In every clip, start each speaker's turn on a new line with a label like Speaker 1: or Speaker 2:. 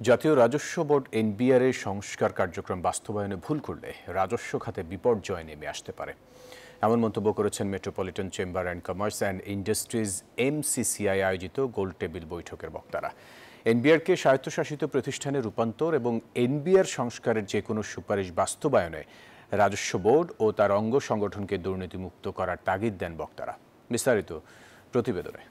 Speaker 1: জাতীয় রাজস্ব board NBR এর সংস্কার কার্যক্রম বাস্তবায়নে ভুল করলে রাজস্ব খাতে বিপর্যয় নেমে আসতে পারে, এমন মন্তব্য করেছেন metropolitan chamber and commerce and industries MCCI আয়োজিত গোলটেবিল বৈঠকের বক্তারা। এনবিআরকে স্বায়ত্তশাসিত প্রতিষ্ঠানে রূপান্তর এবং এনবিআর সংস্কারের যে কোনো সুপারিশ বাস্তবায়নে রাজস্ব বোর্ড ও তার অঙ্গ সংগঠনকে দুর্নীতিমুক্ত করার তাগিদ দেন বক্তারা। বিস্তারিত প্রতিবেদনে।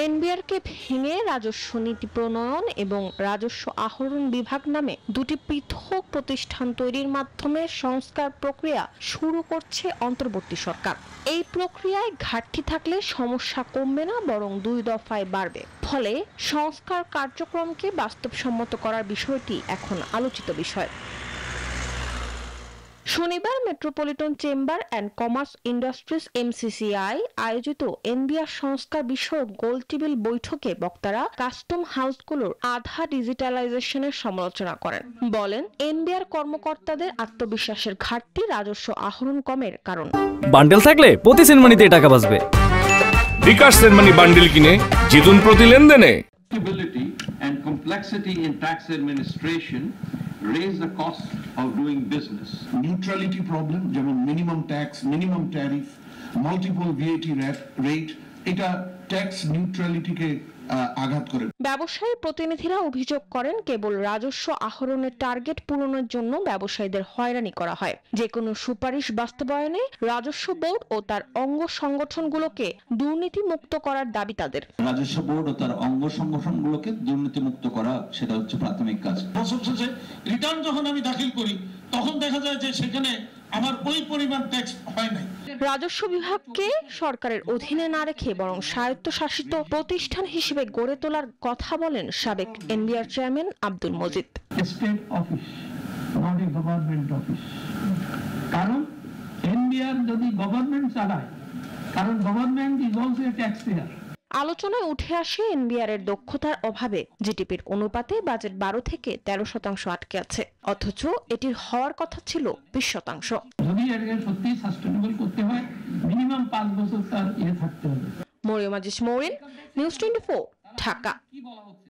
Speaker 2: এনবিআরকে ভেঙে রাজস্ব নীতি প্রণয়ন এবং রাজস্ব আহরণ বিভাগ নামে দুটি পৃথক প্রতিষ্ঠান তৈরির মাধ্যমে সংস্কার প্রক্রিয়া শুরু করছে অন্তর্বর্তী সরকার। এই প্রক্রিয়ায় ঘাটতি থাকলে সমস্যা কমবে না, বরং দুই দফায় বাড়বে। ফলে সংস্কার কার্যক্রমকে বাস্তবসম্মত করার বিষয়টি এখন আলোচিত বিষয়। শনিবার metropolitan chamber and commerce industries MCCI আয়োজিত এনবিআর সংস্কার বিষয়ক গোলটেবিল বৈঠকে বক্তারা কাস্টম হাউসগুলোর আধা ডিজিটালাইজেশনের সমালোচনা করেন। বলেন, এনবিআর কর্মকর্তাদের আত্মবিশ্বাসের ঘাটতি রাজস্ব আহরণ কমের কারণ।
Speaker 3: বান্ডেল থাকলে প্রতি সেনমানিতে টাকা বাঁচবে।
Speaker 4: বিকাশ সেনমানি বান্ডেল কিনে জিতুন প্রতি লেনদেনে।
Speaker 5: And complexity in tax administration raise the cost of doing business.
Speaker 6: Neutrality problem, যেমন minimum tax, minimum tariff, multiple VAT rate, এটা ট্যাক্স নিউট্রালিটিকে আঘাত করে।
Speaker 2: ব্যবসায়ী প্রতিনিধিরা অভিযোগ করেন, কেবল রাজস্ব আহরণের টার্গেট পূরণের জন্য ব্যবসায়ীদের হয়রানি করা হয়। যে কোনো সুপারিশ বাস্তবায়নে রাজস্ব বোর্ড ও তার অঙ্গ সংগঠনগুলোকে দুর্নীতি মুক্ত করার দাবি তাদের।
Speaker 7: রাজস্ব বোর্ড ও তার অঙ্গ সংগঠনগুলোকে দুর্নীতি মুক্ত করা, সেটা হচ্ছে প্রাথমিক কাজ।
Speaker 8: রিটার্ন যখন আমি দাখিল করি তখন দেখা যায় যে সেখানে আমার ওই পরিমাণ ট্যাক্স হয় নাই।
Speaker 2: রাজস্ব বিভাগকে সরকারের অধীনে না রেখে বরং স্বায়ত্তশাসিত প্রতিষ্ঠান হিসেবে গড়ে তোলার কথা বলেন সাবেক NBR chairman Abdul Majid.
Speaker 9: State office, not a government office. কারণ এনবিআর যদি গভর্নমেন্ট চালায়, কারণ government is also a tax payer.
Speaker 2: আলোচনায় উঠে আসে এনবিআর এর দক্ষতার অভাবে জিডিপির অনুপাতে বাজেট 12 থেকে 13% আটকে আছে, অথচ এটির হওয়ার কথা ছিল 20%।
Speaker 9: যদি এটাকে সত্যি সাস্টেনেবল করতে হয় মিনিমাম 5 বছর তার থাকতে হবে।
Speaker 2: মরিয়ম আজিজ মরিন, নিউজ 24, ঢাকা।